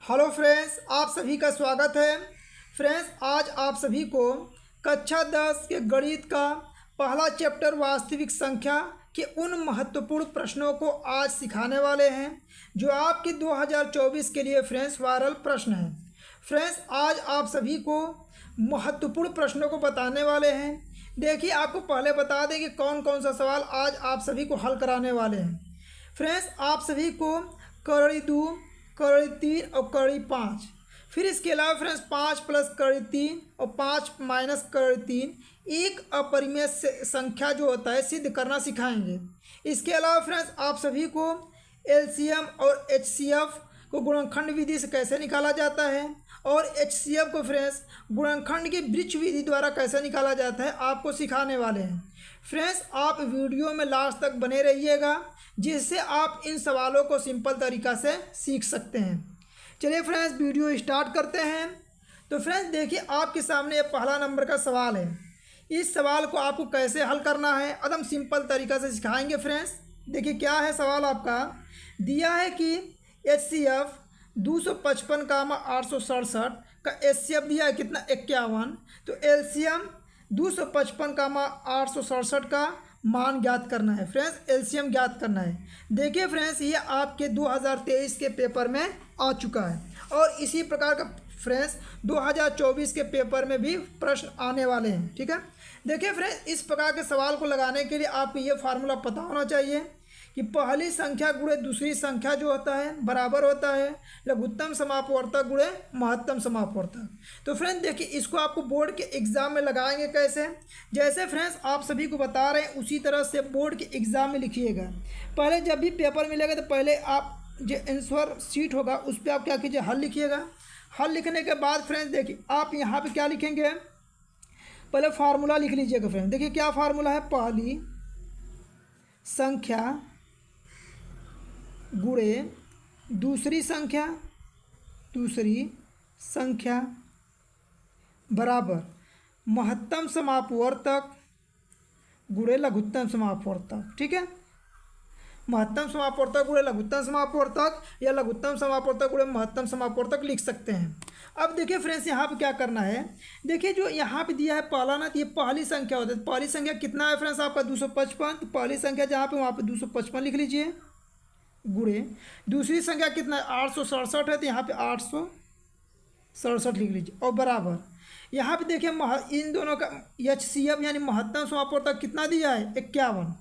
Hello friends, आप सभी का स्वागत है। फ्रेंड्स, आज आप सभी को कक्षा 10 के गणित का पहला चैप्टर वास्तविक संख्या के उन महत्वपूर्ण प्रश्नों को आज सिखाने वाले हैं जो आपके 2024 के लिए फ्रेंड्स वायरल प्रश्न हैं। फ्रेंड्स, आज आप सभी को महत्वपूर्ण प्रश्नों को बताने वाले हैं। देखिए, आपको पहले बता दें कि कौन कौन सा सवाल आज आप सभी को हल कराने वाले हैं। फ्रेंड्स, आप सभी को कड़ी 2, कड़ी 3 और कड़ी 5, फिर इसके अलावा फ्रेंड्स 5 प्लस कड़ी 3 और 5 माइनस कड़ी 3 एक अपरिमेय संख्या जो होता है सिद्ध करना सिखाएंगे। इसके अलावा फ्रेंड्स आप सभी को एलसीएम और एचसीएफ को गुणनखंड विधि से कैसे निकाला जाता है और एचसीएफ को फ्रेंड्स गुणनखंड की वृक्ष विधि द्वारा कैसे निकाला जाता है आपको सिखाने वाले हैं। फ्रेंड्स, आप वीडियो में लास्ट तक बने रहिएगा जिससे आप इन सवालों को सिंपल तरीक़ा से सीख सकते हैं। चलिए फ्रेंड्स, वीडियो स्टार्ट करते हैं। तो फ्रेंड्स देखिए, आपके सामने ये पहला नंबर का सवाल है। इस सवाल को आपको कैसे हल करना है एकदम सिंपल तरीक़ा से सिखाएंगे। फ्रेंड्स देखिए, क्या है सवाल आपका दिया है कि एचसीएफ 255 कामा 867 का एचसीएफ दिया है कितना 51। तो एलसीएम 255 कामा 867 का मान ज्ञात करना है। फ्रेंड्स एलसीएम ज्ञात करना है। देखिए फ्रेंड्स, ये आपके 2023 के पेपर में आ चुका है और इसी प्रकार का फ्रेंड्स 2024 के पेपर में भी प्रश्न आने वाले हैं। ठीक है, देखिए फ्रेंड्स, इस प्रकार के सवाल को लगाने के लिए आपको ये फार्मूला पता होना चाहिए कि पहली संख्या गुणे दूसरी संख्या जो होता है बराबर होता है लघुत्तम समापवर्तक गुणे महत्तम समापवर्तक। तो फ्रेंड्स देखिए, इसको आपको बोर्ड के एग्ज़ाम में लगाएंगे कैसे। जैसे फ्रेंड्स आप सभी को बता रहे हैं उसी तरह से बोर्ड के एग्ज़ाम में लिखिएगा। पहले जब भी पेपर मिलेगा तो पहले आप जो आंसर शीट होगा उस पर आप क्या कीजिए, हल लिखिएगा। हल लिखने के बाद फ्रेंड्स देखिए, आप यहाँ पर क्या लिखेंगे, पहले फार्मूला लिख लीजिएगा। फ्रेंड्स देखिए क्या फार्मूला है, पहली संख्या गुणे दूसरी संख्या बराबर महत्तम समापवर्तक गुणे लघुत्तम समापवर्तक। ठीक है, महत्तम समापवर्तक गुणे लघुत्तम समापवर्तक या लघुत्तम समापवर्तक गुणे महत्तम समापवर्तक लिख सकते हैं। अब देखिए फ्रेंड्स, यहाँ पे क्या करना है, देखिए जो यहाँ पे दिया है पहला ना, तो ये पहली संख्या होता है। पहली संख्या कितना है फ्रेंड्स आपका 255। तो पहली संख्या जहाँ पे वहाँ पे 255 लिख लीजिए गुणे दूसरी संख्या कितना है 867 है, तो यहाँ पे 867 लिख लीजिए और बराबर यहाँ पे देखिए इन दोनों का एचसीएफ यानी महत्तम समापवर्तक कितना दिया है 51।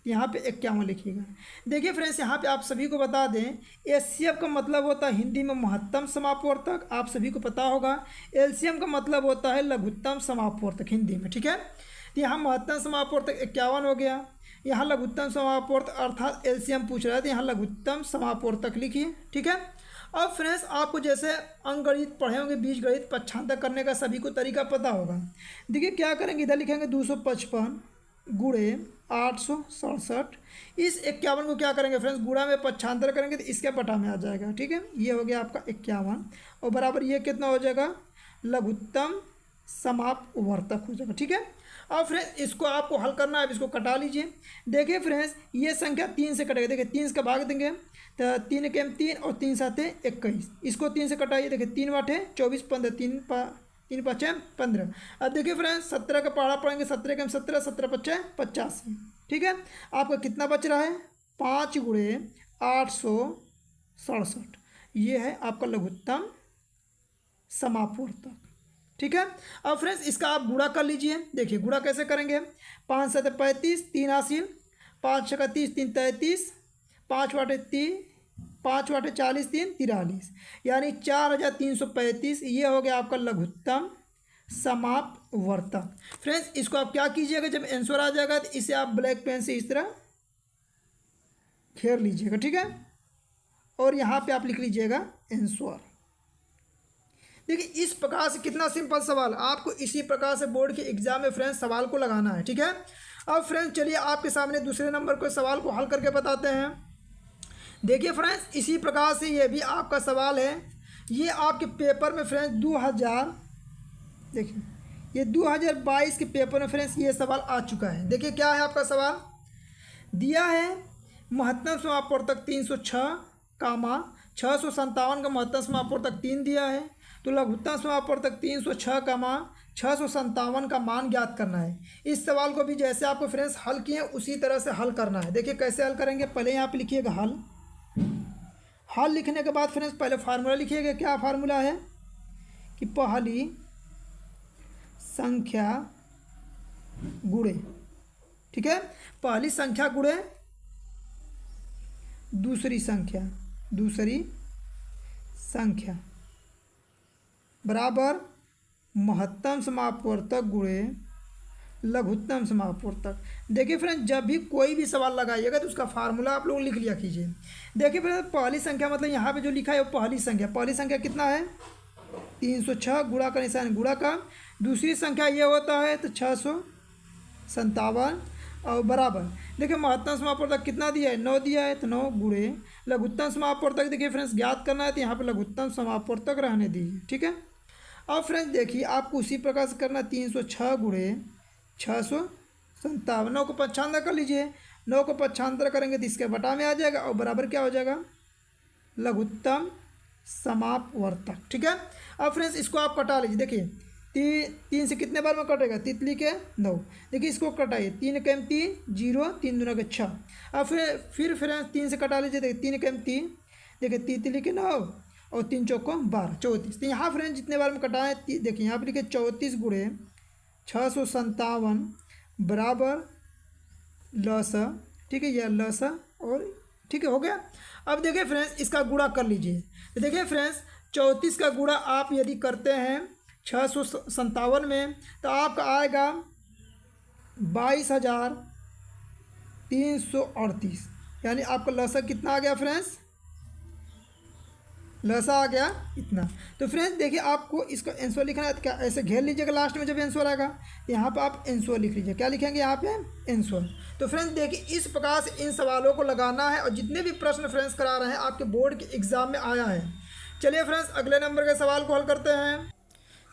यहाँ पे 51 लिखिएगा। देखिए फ्रेंड्स, यहाँ पे आप सभी को बता दें एचसीएफ का मतलब होता है हिंदी में महत्तम समापवर्तक, आप सभी को पता होगा। एलसीएम का मतलब होता है लघुत्तम समापवर्तक हिंदी में। ठीक है, तो यहाँ महत्तम समापवर्तक 51 हो गया, यहाँ लघुत्तम समापवर्तक अर्थात एलसीएम पूछ रहा है तो यहाँ लघुत्तम समापवर्तक लिखिए। ठीक है, अब फ्रेंड्स आपको जैसे अंकगणित पढ़े होंगे, बीजगणित पक्षांतर करने का सभी को तरीका पता होगा। देखिए क्या करेंगे, इधर लिखेंगे 255 गुणे 867। इस 51 को क्या करेंगे फ्रेंड्स, गुणा में पक्षांतर करेंगे तो इसके पटा में आ जाएगा। ठीक है, ये हो गया आपका 51 और बराबर ये कितना हो जाएगा, लघुत्तम समापवर्तक हो जाएगा। ठीक है, अब फ्रेंड्स इसको आपको हल करना है, अब इसको कटा लीजिए। देखिए फ्रेंड्स, ये संख्या 3 से कटेगा। देखिए 3 का भाग देंगे तो 3 के 3 और 3 साते 21। इसको 3 से कटाइए, देखिए 3 वाटे 24, 15, 3 5 15। अब देखिए फ्रेंड्स 17 का पहाड़ा पढ़ेंगे, 17 के 17, 17 5 85। ठीक है, आपका कितना बच रहा है 5 गुणे 867। ये है आपका लघुत्तम समापवर्तक। ठीक है, अब फ्रेंड्स इसका आप गुणा कर लीजिए। देखिए गुणा कैसे करेंगे, 5 7 35, 3 हासिल, 5 6 30, 3 33, 5 वाटे 30, 5 वाटे 40, 3 43, यानी 4335। ये हो गया आपका लघुत्तम समापवर्तक। फ्रेंड्स इसको आप क्या कीजिएगा, जब आंसर आ जाएगा तो इसे आप ब्लैक पेन से इस तरह घेर लीजिएगा। ठीक है, और यहाँ पे आप लिख लीजिएगा आंसर। देखिए इस प्रकार से कितना सिंपल सवाल, आपको इसी प्रकार से बोर्ड के एग्जाम में फ्रेंड्स सवाल को लगाना है। ठीक है, अब फ्रेंड्स चलिए आपके सामने दूसरे नंबर के सवाल को हल करके बताते हैं। देखिए फ्रेंड्स, इसी प्रकार से ये भी आपका सवाल है। ये आपके पेपर में फ्रेंड्स 2000 देखिए ये 2022 के पेपर में फ्रेंड्स ये सवाल आ चुका है। देखिए क्या है आपका सवाल दिया है, महत्तम समापवर्तक 306 कामा 657 का महत्तम समापवर्तक 3 दिया है, तो लघुत्तम समापवर्तक 306 का मान 657 का मान ज्ञात करना है। इस सवाल को भी जैसे आपको फ्रेंड्स हल किए उसी तरह से हल करना है। देखिए कैसे हल करेंगे, पहले यहाँ पे लिखिएगा हल। हल लिखने के बाद फ्रेंड्स पहले फार्मूला लिखिएगा। क्या फार्मूला है कि पहली संख्या गुणे, ठीक है, पहली संख्या गुणे दूसरी संख्या बराबर महत्तम समापवर्तक गुणे लघुत्तम समापवर्तक। देखिए फ्रेंड्स जब भी कोई भी सवाल लगाइएगा तो उसका फार्मूला आप लोग लिख लिया कीजिए। देखिए फ्रेंड्स पहली संख्या मतलब यहाँ पे जो लिखा है वो पहली संख्या कितना है 306, गुणा का निशान गुणा का, दूसरी संख्या ये होता है तो 657 और बराबर देखिए महत्तम समापवर्तक कितना दिया है 9 दिया है तो 9 गुणे लघुत्तम समापवर्तक। देखिए फ्रेंड्स ज्ञात करना है तो यहाँ पे लघुत्तम समापवर्तक रहने दीजिए, ठीक है। अब फ्रेंड्स देखिए आपको उसी प्रकार से करना 306 गुणे 657, 9 को पक्षांतर कर लीजिए, 9 को पक्षांतर करेंगे तो इसके बटा में आ जाएगा और बराबर क्या हो जाएगा लघुत्तम समापवर्तक, ठीक है। अब फ्रेंड्स इसको आप कटा लीजिए। देखिए 3 से कितने बार में कटेगा, तितली के 9। देखिए इसको कटाइए, 3 कम 3 0, 3 दूना के 6। अब फिर फ्रेंड्स 3 से कटा लीजिए। देखिए 3 कम 3, देखिए तितली के 9 और 3 चौको 12, 34। तो यहाँ फ्रेंड्स जितने बार में कटाएँ देखिए यहाँ पर लिखे 34 गुणे 657 बराबर लसा, ठीक है, यह लसा और ठीक है हो गया। अब देखिए फ्रेंड्स इसका गुणा कर लीजिए। तो देखिए फ्रेंड्स 34 का गुणा आप यदि करते हैं 657 में तो आपका आएगा 22,338, यानी आपका लसा कितना आ गया फ्रेंड्स, लसा आ गया इतना। तो फ्रेंड्स देखिए आपको इसका आंसर लिखना है तो क्या ऐसे घेर लीजिएगा, लास्ट में जब आंसर आएगा तो यहाँ पे आप आंसर लिख लीजिए। क्या लिखेंगे यहाँ पे आंसर। तो फ्रेंड्स देखिए इस प्रकार से इन सवालों को लगाना है और जितने भी प्रश्न फ्रेंड्स करा रहे हैं आपके बोर्ड के एग्जाम में आया है। चलिए फ्रेंड्स अगले नंबर के सवाल को हल करते हैं।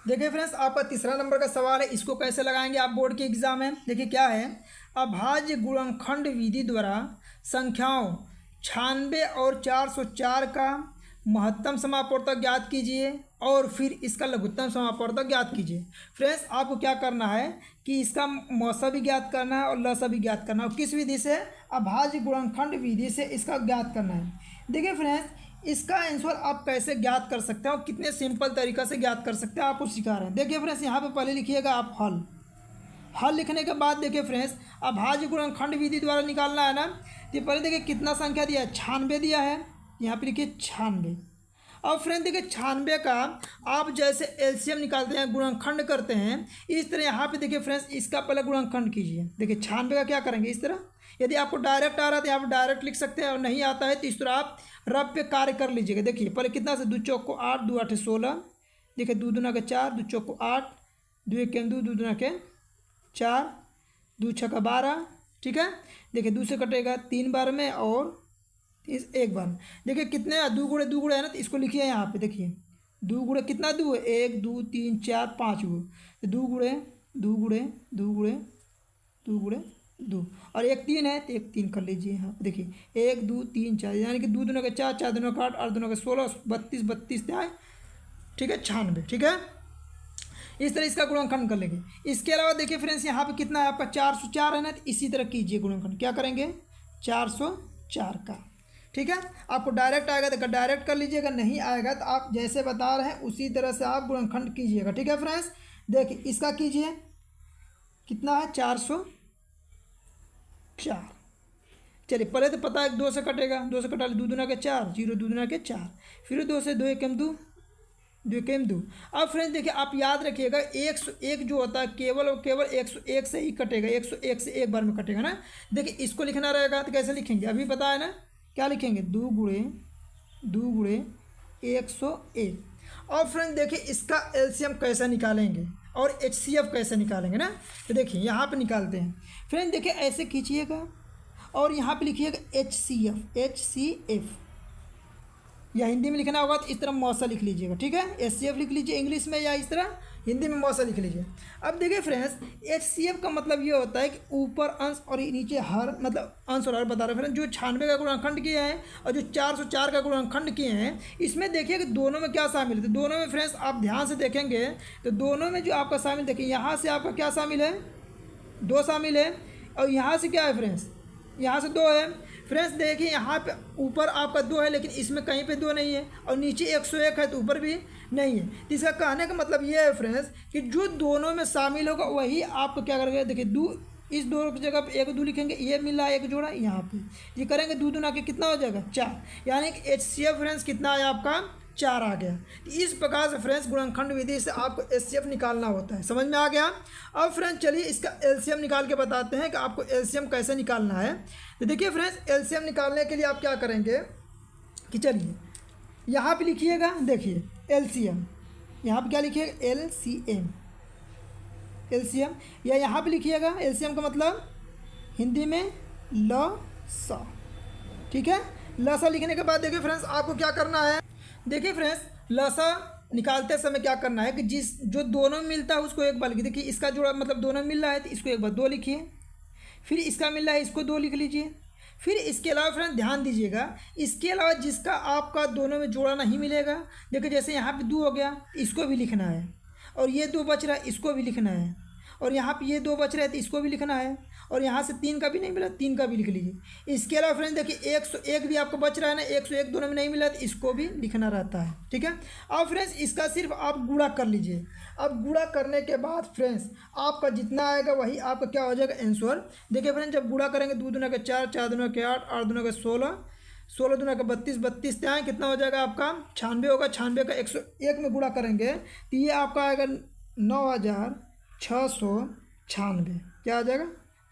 देखिए फ्रेंड्स आपका तीसरा नंबर का सवाल है, इसको कैसे लगाएंगे आप बोर्ड के एग्जाम में। देखिए क्या है, अभाज्य गुणनखंड विधि द्वारा संख्याओं 96 और 404 का महत्तम समापवर्तक ज्ञात कीजिए और फिर इसका लघुत्तम समापवर्तक ज्ञात कीजिए। फ्रेंड्स आपको क्या करना है कि इसका मौसा भी ज्ञात करना है और लसा भी ज्ञात करना है। और किस विधि से, अभाज्य गुणनखंड विधि से इसका ज्ञात करना है। देखिए फ्रेंड्स इसका आंसर आप कैसे ज्ञात कर सकते हैं और कितने सिंपल तरीक़ा से ज्ञात कर सकते हैं आपको सिखा रहे हैं। देखिए फ्रेंड्स यहाँ पे पहले लिखिएगा आप हल लिखने के बाद देखिए फ्रेंड्स अभाज्य गुणनखंड विधि द्वारा निकालना है ना। तो पहले देखिए कितना संख्या दिया है 96 दिया है, यहाँ पे लिखिए 96। अब फ्रेंड देखिए 96 का आप जैसे एलसीएम निकालते हैं गुणनखंड करते हैं इस तरह यहाँ पे देखिए फ्रेंड्स इसका पहले गुणनखंड कीजिए। देखिए 96 का क्या करेंगे इस तरह, यदि आपको डायरेक्ट आ रहा है तो यहाँ पर डायरेक्ट लिख सकते हैं और नहीं आता है तो इस तरह आप रब पे कार्य कर लीजिएगा। देखिए पहले कितना से 2 चौक को 8, 2 8 16, देखिए 2 दूना के 4, 2 चौक को 8, 2 1 2, 2 दूना के 4, 2 6 का 12, ठीक है। देखिए 2 से कटेगा 3 बार में और इस 1 बार। देखिए कितने 2 गुणे है ना, तो इसको लिखिए यहाँ पे। देखिए 2 गुणे कितना 2 है, 1 2 3 4 5 गो, 2 गुणे 2 गुणे 2 गुणे 2 गुणे 2 और 1 3 है तो 1 3 कर लीजिए यहाँ पे। देखिए 1 2 3 4 यानी कि 2 दूना के 4, 4 दूना का 8, 8 दूना का 16, 32 32 आए, ठीक है 96, ठीक है। इस तरह इसका गुणनखंड कर लेंगे। इसके अलावा देखिए फ्रेंड्स यहाँ पे कितना है आपका 404 है ना, तो इसी तरह कीजिए गुणनखंड। क्या करेंगे 404 का, ठीक है। आपको डायरेक्ट आएगा तो डायरेक्ट कर लीजिएगा, नहीं आएगा तो आप जैसे बता रहे हैं उसी तरह से आप गुणनखंड कीजिएगा, ठीक है फ्रेंड्स। देखिए इसका कीजिए कितना है 404। चलिए पहले तो पता है 2 से कटेगा, 2 से कटा ले 2 दूना के 4, 0 2 दूना के 4, फिर 2 से 2 1 2, 2 1 2। अब फ्रेंड्स देखिए आप याद रखिएगा 101 जो होता है केवल और केवल 101 से ही कटेगा, 101 से एक बार में कटेगा ना। देखिए इसको लिखना रहेगा तो कैसे लिखेंगे अभी पता है ना, क्या लिखेंगे 2 गुणे 101। और फ्रेंड देखिए इसका एलसीएम कैसे निकालेंगे और एचसीएफ कैसे निकालेंगे ना। तो देखिए यहाँ पे निकालते हैं फ्रेंड। देखिए ऐसे खींचिएगा और यहाँ पे लिखिएगा एचसीएफ, या हिंदी में लिखना होगा तो इस तरह मौसा लिख लीजिएगा, ठीक है। HCF लिख लीजिए इंग्लिश में या इस तरह हिंदी में मौसा लिख लीजिए। अब देखिए फ्रेंड्स, HCF का मतलब ये होता है कि ऊपर अंश और नीचे हर, मतलब अंश और हर बता रहे हैं फ्रेंड्स। जो 96 का गुणनखंड किए हैं और जो 404 का गुणनखंड किए हैं, इसमें देखिए कि दोनों में क्या शामिल है। तो दोनों में फ्रेंड्स आप ध्यान से देखेंगे तो दोनों में जो आपका शामिल, देखिए यहाँ से आपका क्या शामिल है, 2 शामिल है, और यहाँ से क्या है फ्रेंड्स, यहाँ से 2 है। फ्रेंड्स देखिए यहाँ पे ऊपर आपका 2 है, लेकिन इसमें कहीं पे 2 नहीं है, और नीचे 101 है तो ऊपर भी नहीं है। तो इसका कहने का मतलब ये है फ्रेंड्स कि जो दोनों में शामिल होगा वही आपको क्या करेंगे, देखिए इस 2 की जगह पे 1 2 लिखेंगे, ये मिला 1 जोड़ा यहाँ पे, ये करेंगे 2 दूना के कितना हो जाएगा 4, यानी कि HCF फ्रेंड्स कितना है आपका 4 आ गया। तो इस प्रकार से फ्रेंड्स गुणनखंड विधि से आपको HCF निकालना होता है, समझ में आ गया। अब फ्रेंड्स चलिए इसका LCM निकाल के बताते हैं कि आपको LCM कैसे निकालना है। तो देखिए फ्रेंड्स, LCM निकालने के लिए आप क्या करेंगे कि चलिए यहाँ पे लिखिएगा, देखिए LCM, यहाँ पे क्या लिखिएगा LCM, या यहाँ पे लिखिएगा LCM का मतलब हिंदी में लसा, ठीक है। लसा लिखने के बाद देखिए फ्रेंड्स आपको क्या करना है, देखिए फ्रेंड्स लसा निकालते समय क्या करना है कि जो दोनों में मिलता है उसको एक बार लिखिए। देखिए इसका जोड़ा मतलब दोनों मिल रहा है तो इसको एक बार 2 लिखिए, फिर इसका मिल रहा है इसको 2 लिख लीजिए। फिर इसके अलावा फ्रेंड्स ध्यान दीजिएगा, इसके अलावा जिसका आपका दोनों में जोड़ा नहीं मिलेगा, देखिए जैसे यहाँ पे 2 हो गया, इसको भी लिखना है, और ये 2 बच रहा है इसको भी लिखना है, और यहाँ पे ये 2 बच रहे हैं तो इसको भी लिखना है, और यहाँ से 3 का भी नहीं मिला 3 का भी लिख लीजिए। इसके अलावा फ्रेंड्स देखिए 101 भी आपको बच रहा है ना, 101 दोनों में नहीं मिला तो इसको भी लिखना रहता है, ठीक है। अब फ्रेंड्स इसका सिर्फ आप गुणा कर लीजिए। अब गुणा करने के बाद फ्रेंड्स आपका जितना आएगा वही आपका क्या हो जाएगा आंसर। देखिए फ्रेंड्स जब गुणा करेंगे 2 दूना के 4, 4 दूना के 8, 8 दूना के 16, 16 दूना का 32, 32 त्याएँ कितना हो जाएगा आपका 96 होगा। 96 का 101 में गुणा करेंगे तो ये आपका आएगा 9696, क्या आ जाएगा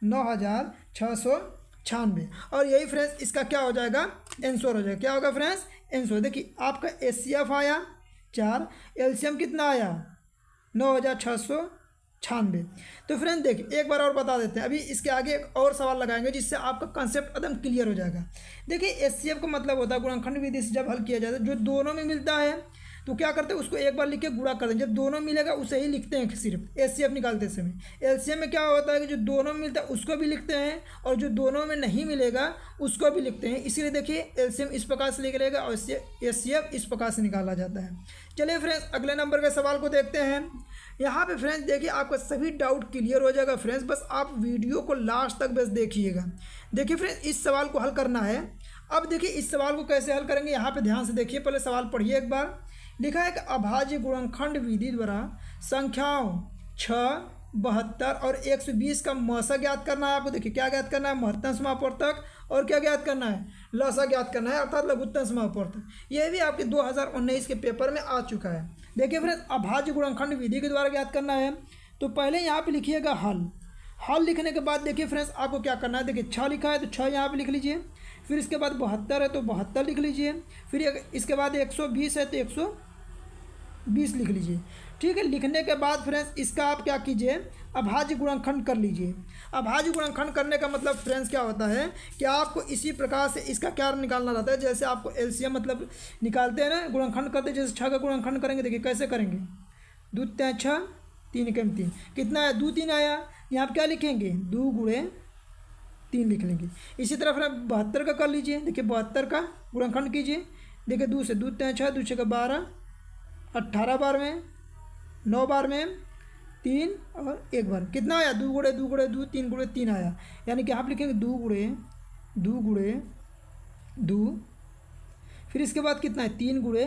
9696, और यही फ्रेंड्स इसका क्या हो जाएगा आंसर हो जाएगा। क्या होगा फ्रेंड्स आंसर, देखिए आपका HCF आया 4, LCM कितना आया 9696। तो फ्रेंड्स देखिए एक बार और बता देते हैं, अभी इसके आगे एक और सवाल लगाएंगे जिससे आपका कंसेप्ट एकदम क्लियर हो जाएगा। देखिए HCF का मतलब होता है गुणनखंड विधि से जब हल किया जाता है, जो दोनों में मिलता है तो क्या करते हैं उसको एक बार लिख के गुणा कर दें, जब दोनों मिलेगा उसे ही लिखते हैं सिर्फ HCF निकालते समय। LCM में क्या होता है कि जो दोनों में मिलता है उसको भी लिखते हैं और जो दोनों में नहीं मिलेगा उसको भी लिखते हैं। इसीलिए देखिए LCM इस प्रकार से निकलेगा और HCF इस प्रकार से निकाला जाता है। चलिए फ्रेंड्स अगले नंबर के सवाल को देखते हैं। यहाँ पे फ्रेंड्स देखिए आपका सभी डाउट क्लियर हो जाएगा फ्रेंड्स, बस आप वीडियो को लास्ट तक बस देखिएगा। देखिए फ्रेंड्स इस सवाल को हल करना है। अब देखिए इस सवाल को कैसे हल करेंगे, यहाँ पे ध्यान से देखिए, पहले सवाल पढ़िए एक बार। लिखा है कि अभाज्य गुणनखंड विधि द्वारा संख्याओं 6, 72 और 120 का मौसा ज्ञात करना है। आपको देखिए क्या ज्ञात करना है, महत्तम समापवर्तक, और क्या ज्ञात करना है लसा ज्ञात करना है, अर्थात लघुत्तम समापवर्तक। ये भी आपके 2019 के पेपर में आ चुका है। देखिए फ्रेंड्स अभाज्य गुणनखंड विधि के द्वारा ज्ञात करना है, तो पहले यहाँ पे लिखिएगा हल लिखने के बाद देखिए फ्रेंड्स आपको क्या करना है, देखिए 6 लिखा है तो 6 यहाँ पे लिख लीजिए, फिर इसके बाद 72 है तो 72 लिख लीजिए, फिर इसके बाद 120 है तो 120 लिख लीजिए, ठीक है। लिखने के बाद फ्रेंड्स इसका आप क्या कीजिए अभाज्य गुणनखंड कर लीजिए। अभाज्य गुणनखंड करने का मतलब फ्रेंड्स क्या होता है कि आपको इसी प्रकार से इसका क्या निकालना रहता है, जैसे आपको LCM मतलब निकालते हैं ना, गुणनखंड करते हैं, जैसे 6 का गुणनखंड करेंगे। देखिए कैसे करेंगे, 2 3 6, 3 कम 3 कितना है 2 3 आया, यहाँ पर क्या लिखेंगे 2 गुणे 3 लिख लेंगे। इसी तरह फिर 72 का कर लीजिए, देखिए 72 का गुणनखंड कीजिए। देखिए 2 से 2 3 6, 2 6 12, 18 बार में, 9 बार में 3 और 1 बार कितना आया 2 गुणे 2 गुणे 2, 3 गुणे 3 आया, यानी कि यहाँ पर लिखेंगे 2 गुणे 2, फिर इसके बाद कितना है 3 गुणे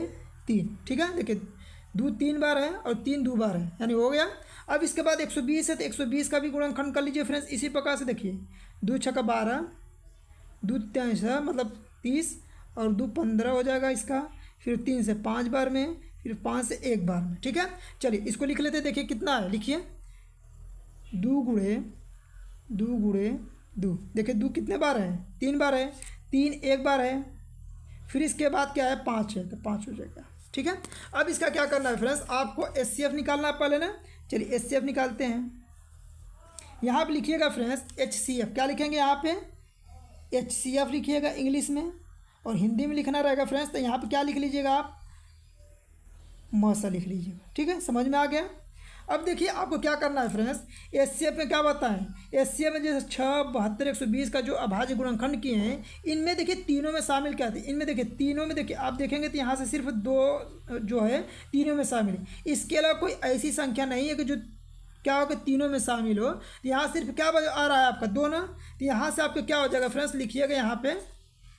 3, ठीक है। देखिए 2 3 बार है और 3 2 बार है, यानी हो गया। अब इसके बाद 120 है तो 120 का भी गुणनखंड कर लीजिए फ्रेंड्स इसी प्रकार से। देखिए 2 6 12, 2 3 मतलब 30 और 2 15 हो जाएगा इसका, फिर 3 से 5 बार में, फिर 5 से 1 बार में, ठीक है। चलिए इसको लिख लेते हैं। देखिए कितना है, लिखिए 2 गुणे 2, देखिए 2 कितने बार है 3 बार है, 3 1 बार है, फिर इसके बाद क्या है 5 है तो 5 हो जाएगा, ठीक है। अब इसका क्या करना है फ्रेंड्स, आपको HCF निकालना है पहले ना। चलिए HCF निकालते हैं। यहाँ पे लिखिएगा फ्रेंड्स HCF, क्या लिखेंगे यहाँ पे HCF लिखिएगा इंग्लिश में, और हिंदी में लिखना रहेगा फ्रेंड्स, तो यहाँ पे क्या लिख लीजिएगा आप, म सा लिख लीजिएगा। ठीक है, समझ में आ गया। अब देखिए आपको क्या करना है फ्रेंड्स, एचसीएफ में क्या बताएं, एचसीएफ में जैसे 6, 72, 120 का जो अभाज्य गुणनखंड किए हैं, इनमें देखिए तीनों में शामिल क्या थे, इनमें देखिए तीनों में देखिए आप देखेंगे तो यहाँ से सिर्फ 2 जो है तीनों में शामिल है। इसके अलावा कोई ऐसी संख्या नहीं है कि जो क्या हो कि तीनों में शामिल हो। तो यहाँ सिर्फ क्या आ रहा है आपका 2 ना, तो यहाँ से आपको क्या हो जाएगा फ्रेंड्स, लिखिएगा यहाँ पे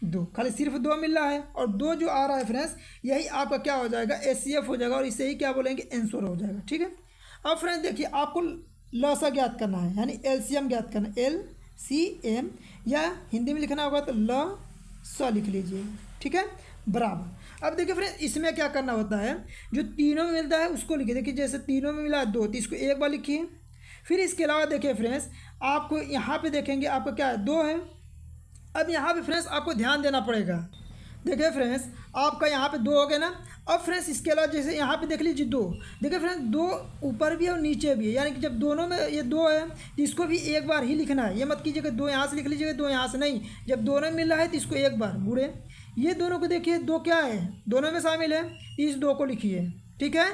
2, खाली सिर्फ 2 मिल रहा है, और 2 जो आ रहा है फ्रेंड्स यही आपका क्या हो जाएगा, एचसीएफ हो जाएगा, और इसे ही क्या बोलेंगे, आंसर हो जाएगा। ठीक है, अब फ्रेंड्स देखिए आपको लसा ज्ञात करना है, यानी एलसीएम ज्ञात करना है, LCM, या हिंदी में लिखना होगा तो ल स लिख लीजिए। ठीक है, बराबर। अब देखिए फ्रेंड्स इसमें क्या करना होता है, जो तीनों में मिलता है उसको लिखिए। देखिए जैसे तीनों में मिला है 2, तो इसको एक बार लिखिए। फिर इसके अलावा देखिए फ्रेंड्स आपको यहाँ पे देखेंगे आपका क्या है, 2 है। अब यहाँ पे फ्रेंड्स आपको ध्यान देना पड़ेगा। देखिए फ्रेंड्स आपका यहाँ पे 2 हो गया ना। अब फ्रेंड्स इसके अलावा जैसे यहाँ पे देख लीजिए 2, देखिए फ्रेंड्स 2 ऊपर भी है और नीचे भी है, यानी कि जब दोनों में ये 2 है तो इसको भी एक बार ही लिखना है। ये मत कीजिएगा 2 यहाँ से लिख लीजिएगा, 2 यहाँ से नहीं, जब दोनों में मिल रहा है तो इसको एक बार गुणे। ये दोनों को देखिए 2 क्या है, दोनों में शामिल है, इस 2 को लिखिए। ठीक है,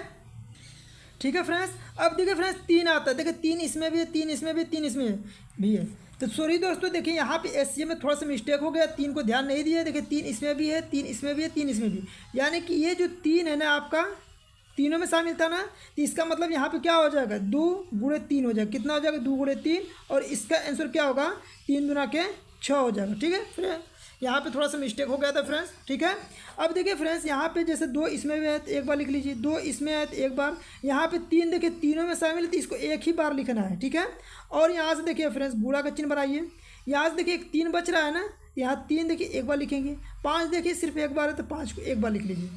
ठीक है फ्रेंड्स। अब देखिए फ्रेंड्स 3 आता है, देखिए 3 इसमें भी है, 3 इसमें भी, 3 इसमें भी है। तो सॉरी दोस्तों, देखिए यहाँ पे एचसीएम में थोड़ा सा मिस्टेक हो गया, 3 को ध्यान नहीं दिया। देखिए 3 इसमें भी है, 3 इसमें भी है, 3 इसमें भी, यानी कि ये जो 3 है ना आपका तीनों में शामिल था ना, तो इसका मतलब यहाँ पे क्या हो जाएगा, 2 गुणे 3 हो जाएगा। कितना हो जाएगा, 2 गुणे 3, और इसका आंसर क्या होगा, 3 दूना के 6 हो जाएगा। ठीक है, फिर यहाँ पे थोड़ा सा मिस्टेक हो गया था फ्रेंड्स। ठीक है, अब देखिए फ्रेंड्स यहाँ पे जैसे 2 इसमें भी है तो एक बार लिख लीजिए, 2 इसमें है तो एक बार। यहाँ पे 3 देखिए तीनों में शामिल है तो इसको एक ही बार लिखना है। ठीक है, और यहाँ से देखिए फ्रेंड्स गुणा का चिन्ह बनाइए। यहाँ से देखिए 3 बच रहा है ना, यहाँ 3 देखिए एक बार लिखेंगे, 5 देखिए सिर्फ एक बार है तो 5 को एक बार लिख लीजिए।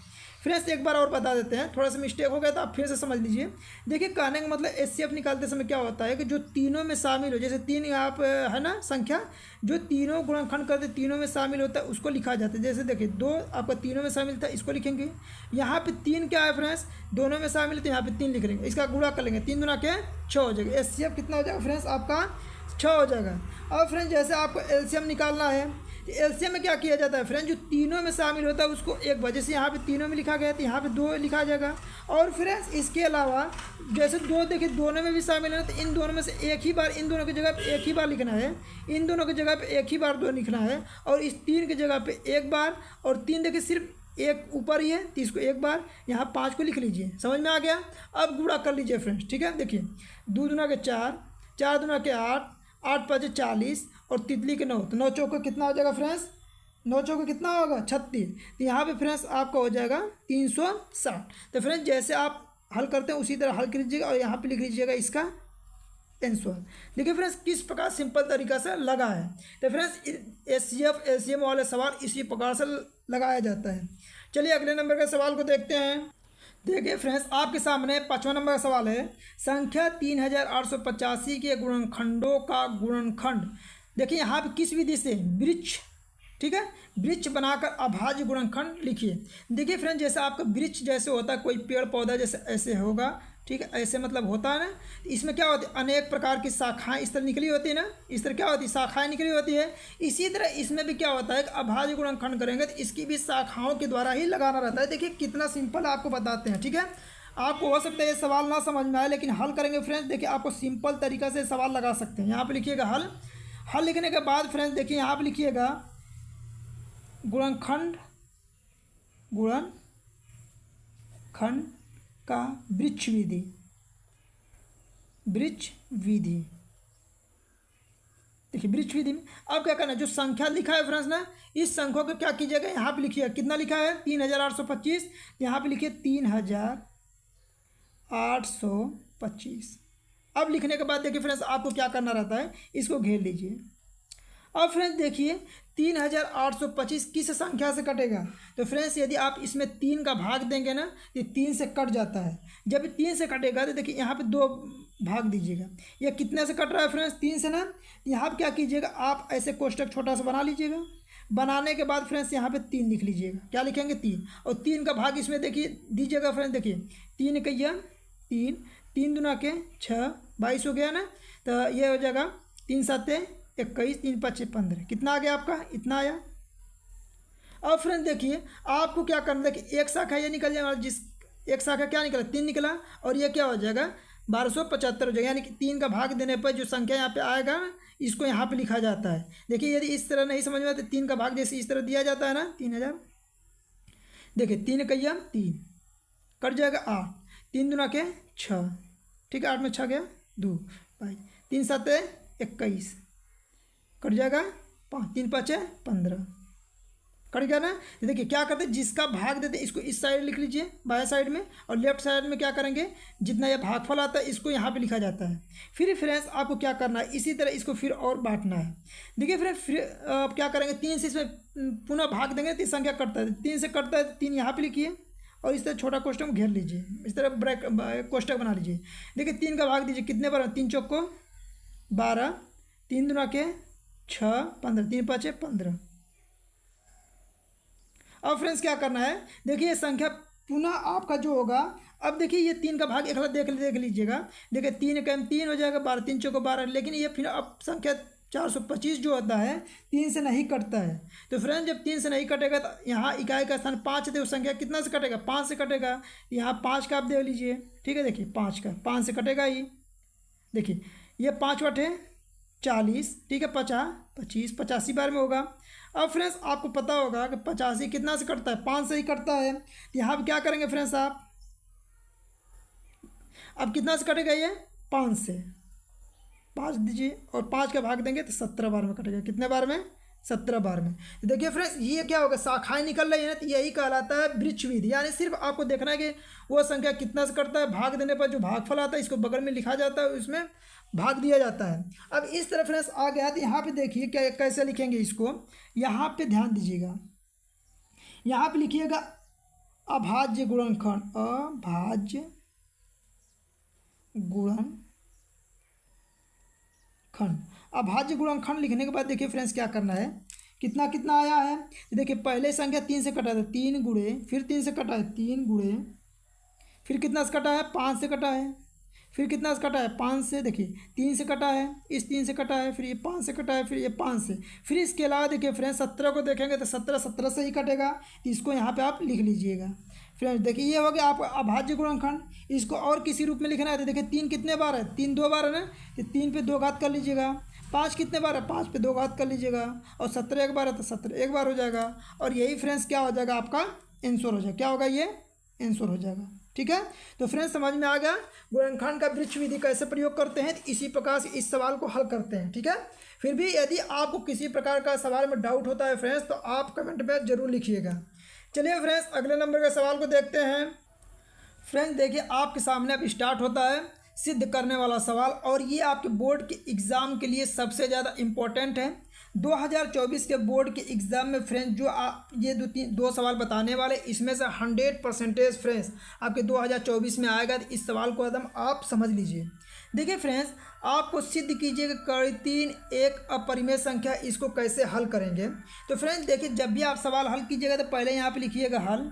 फ्रेंड्स एक बार और बता देते हैं, थोड़ा सा मिस्टेक हो गया तो आप फिर से समझ लीजिए। देखिए कहने का मतलब एचसीएफ निकालते समय क्या होता है कि जो तीनों में शामिल हो, जैसे 3 यहाँ पे है ना संख्या, जो तीनों गुणनखंड करते तीनों में शामिल होता है उसको लिखा जाता है। जैसे देखिए 2 आपका तीनों में शामिल था, इसको लिखेंगे। यहाँ पे 3 क्या है फ्रेंड्स, दोनों में शामिल है तो यहाँ पे 3 लिख लेंगे, इसका गुणा कर लेंगे, 3 दूना के 6 हो जाएगा। एचसीएफ कितना हो जाएगा फ्रेंड्स आपका 6 हो जाएगा। अब फ्रेंड्स जैसे आपको एलसीएम निकालना है, एलसीएम में क्या किया जाता है फ्रेंड्स, जो तीनों में शामिल होता है उसको एक बार, जैसे यहाँ पे तीनों में लिखा गया तो यहाँ पे 2 लिखा जाएगा। और फ्रेंड्स इसके अलावा जैसे 2 देखिए दोनों में भी शामिल है तो इन दोनों में से एक ही बार, इन दोनों की जगह पे एक ही बार लिखना है, इन दोनों की जगह पे एक ही बार 2 लिखना है, और इस 3 की जगह पे एक बार, और 3 देखिए सिर्फ एक ऊपर ही है तो इसको एक बार, यहाँ 5 को लिख लीजिए। समझ में आ गया। अब गुणा कर लीजिए फ्रेंड्स। ठीक है, देखिए 2 दूना के 4, 4 दूना के 8, 8 5 40, और तितली के 9, तो 9 चौक का कितना हो जाएगा फ्रेंड्स, 9 चौक का कितना होगा 36। तो यहाँ पे फ्रेंड्स आपका हो जाएगा 360। तो फ्रेंड्स जैसे आप हल करते हैं उसी तरह हल कर लीजिएगा, और यहाँ पे लिख लीजिएगा इसका आंसर। देखिए फ्रेंड्स किस प्रकार सिंपल तरीका से लगा है। तो फ्रेंड्स एचसीएफ एलसीएम वाले सवाल इसी प्रकार से लगाया जाता है। चलिए अगले नंबर के सवाल को देखते हैं। देखिए फ्रेंड्स आपके सामने 5वां नंबर का सवाल है, संख्या 3885 के गुणनखंडों का गुणनखंड। देखिए यहाँ पे किस विधि से, वृक्ष, ठीक है, वृक्ष बनाकर अभाज्य गुणनखंड लिखिए। देखिए फ्रेंड्स जैसे आपका वृक्ष जैसे होता है, कोई पेड़ पौधा जैसे ऐसे होगा, ठीक है, ऐसे मतलब होता है ना, इसमें क्या होती है, अनेक प्रकार की शाखाएं इस तरह निकली होती है ना, इस तरह क्या होती है, शाखाएं निकली होती है। इसी तरह इसमें भी क्या होता है कि अभाज्य गुणनखंड करेंगे तो इसकी भी शाखाओं के द्वारा ही लगाना रहता है। देखिए कितना सिंपल आपको बताते हैं। ठीक है, आपको हो सकता है ये सवाल ना समझ में आए, लेकिन हल करेंगे फ्रेंड्स, देखिए आपको सिंपल तरीका से सवाल लगा सकते हैं। यहाँ पर लिखिएगा हल। हल लिखने के बाद फ्रेंड्स देखिए यहाँ पर लिखिएगा गुणनखंड, गुणनखंड का वृक्ष विधि, वृक्ष विधि। देखिए वृक्ष विधि में अब क्या करना है, जो संख्या लिखा है फ्रेंड्स ना, इस संख्या को क्या कीजिएगा, यहाँ पे लिखिए कितना लिखा है 3825, यहाँ पे लिखिए 3825। अब लिखने के बाद देखिए फ्रेंड्स आपको क्या करना रहता है, इसको घेर लीजिए। अब फ्रेंड्स देखिए 3825 किस संख्या से कटेगा, तो फ्रेंड्स यदि आप इसमें 3 का भाग देंगे ना तो 3 से कट जाता है। जब 3 से कटेगा तो देखिए यहाँ पे 2 भाग दीजिएगा। यह कितने से कट रहा है फ्रेंड्स, 3 से ना। यहाँ पे क्या कीजिएगा, आप ऐसे कोष्टक छोटा सा बना लीजिएगा। बनाने के बाद फ्रेंड्स यहाँ पे 3 लिख लीजिएगा। क्या लिखेंगे 3, और 3 का भाग इसमें देखिए दीजिएगा फ्रेंड्स। देखिए 3 कहिए 3, 3 दूना के 6, 22 हो गया ना, तो ये हो जाएगा 3 7 21, 3 5 15। कितना आ गया आपका, इतना आया। अब फ्रेंड देखिए आपको क्या करना है, देखिए एक शाखा ये निकल जाएगा, जिस एक शाखा क्या निकला 3 निकला, और ये क्या हो जाएगा 1275 हो जाएगा। यानी कि 3 का भाग देने पर जो संख्या यहाँ पे आएगा इसको यहाँ पे लिखा जाता है। देखिए यदि इस तरह नहीं समझ में आता, 3 का भाग जैसे इस तरह दिया जाता है ना 3000, देखिए 3 कहिया 3 कट जाएगा 8, 3 दूना के 6, ठीक है 8 में 6 गया 2 भाई, 3 7 21 कट जाएगा 5, 3 5 15 कट गया ना। देखिए क्या करते हैं, जिसका भाग देते हैं इसको इस साइड लिख लीजिए बाएं साइड में, और लेफ्ट साइड में क्या करेंगे जितना ये भागफल आता है इसको यहाँ पे लिखा जाता है। फिर फ्रेंड्स आपको क्या करना है, इसी तरह इसको फिर और बांटना है। देखिए फ्रेंड्स फिर आप क्या करेंगे, 3 से इसमें पुनः भाग देंगे, 3 संख्या कटता है, 3 से कटता है 3 यहाँ पे लिखिए, और इस तरह छोटा कोष्टक घेर लीजिए, इस तरह ब्रैक कोष्टक बना लीजिए। देखिए 3 का भाग दीजिए, कितने बार 3 चौक को 12, 3 दूना के 6 15, 3 5 15। अब फ्रेंड्स क्या करना है, देखिए ये संख्या पुनः आपका जो होगा, अब देखिए ये 3 का भाग एक देख लीजिएगा। देखिए 3 कम 3 हो जाएगा 12, 3 चौको 12, लेकिन ये फिर अब संख्या 425 जो होता है 3 से नहीं कटता है। तो फ्रेंड्स जब 3 से नहीं कटेगा तो यहाँ इकाई का स्थान 5 है, तो संख्या कितना से कटेगा 5 से कटेगा। यहाँ 5 का आप दे लीजिए, ठीक है देखिए 5 से कटेगा ही। देखिए ये 5 वटे 40, ठीक है 50 25 85 बार में होगा। अब फ्रेंड्स आपको पता होगा कि 85 कितना से कटता है 5 से ही कटता है। यहाँ पर क्या करेंगे फ्रेंड्स आप, अब कितना से कटेगा ये 5 से, 5 दीजिए और 5 का भाग देंगे तो 17 बार में कटेगा। कितने बार में 17 बार में। तो देखिए फ्रेंड्स ये क्या होगा, शाखाएं निकल रही है ना, तो यही कहलाता है वृक्ष विधि। यानी सिर्फ आपको देखना है कि वो संख्या कितना से कटता है, भाग देने पर जो भागफल आता है इसको बगल में लिखा जाता है, उसमें भाग दिया जाता है। अब इस तरह फ्रेंड्स आ गया, तो यहाँ पे देखिए क्या कैसे लिखेंगे इसको, यहाँ पे ध्यान दीजिएगा, यहाँ पे लिखिएगा अभाज्य गुणनखंड, अभाज्य गुणनखंड। अभाज्य गुणनखंड लिखने के बाद देखिए फ्रेंड्स क्या करना है, कितना कितना आया है, देखिए पहले संख्या 3 से कटा था 3 गुणे, फिर 3 से कटा है 3 गुणे, फिर कितना से कटा है 5 से कटा है, फिर कितना से कटा है 5 से, देखिए 3 से कटा है, इस 3 से कटा है, फिर ये 5 से कटा है, फिर ये 5 से, फिर इसके अलावा देखिए फ्रेंड्स 17 को देखेंगे तो 17 से ही कटेगा, तो इसको यहाँ पे आप लिख लीजिएगा। फ्रेंड्स देखिए ये हो गया आपका अभाज्य गुणनखंड। इसको और किसी रूप में लिखना है तो देखिए 3 कितने बार है, 3 2 बार है ना, तो 3 पे 2 घात कर लीजिएगा। 5 कितने बार है, 5 पे 2 घात कर लीजिएगा, और 17 एक बार है तो 17 एक बार हो जाएगा। और यही फ्रेंड्स क्या हो जाएगा आपका आंसर हो जाएगा, क्या होगा ये आंसर हो जाएगा। ठीक है, तो फ्रेंड्स समझ में आ गया गुणनखंड का वृक्ष विधि कैसे प्रयोग करते हैं, तो इसी प्रकार से इस सवाल को हल करते हैं। ठीक है, फिर भी यदि आपको किसी प्रकार का सवाल में डाउट होता है फ्रेंड्स तो आप कमेंट में जरूर लिखिएगा। चलिए फ्रेंड्स अगले नंबर के सवाल को देखते हैं। फ्रेंड्स देखिए आपके सामने अब स्टार्ट होता है सिद्ध करने वाला सवाल, और ये आपके बोर्ड के एग्ज़ाम के लिए सबसे ज़्यादा इम्पोर्टेंट है। 2024 के बोर्ड के एग्ज़ाम में फ्रेंड्स जो आप ये दो सवाल बताने वाले, इसमें से 100% फ्रेंड्स आपके 2024 में आएगा। तो इस सवाल को एकदम आप समझ लीजिए। देखिए फ्रेंड्स आपको सिद्ध कीजिएगा कड़ी 3 एक अपरिमेय संख्या, इसको कैसे हल करेंगे। तो फ्रेंड्स देखिए जब भी आप सवाल हल कीजिएगा तो पहले यहाँ पे लिखिएगा हल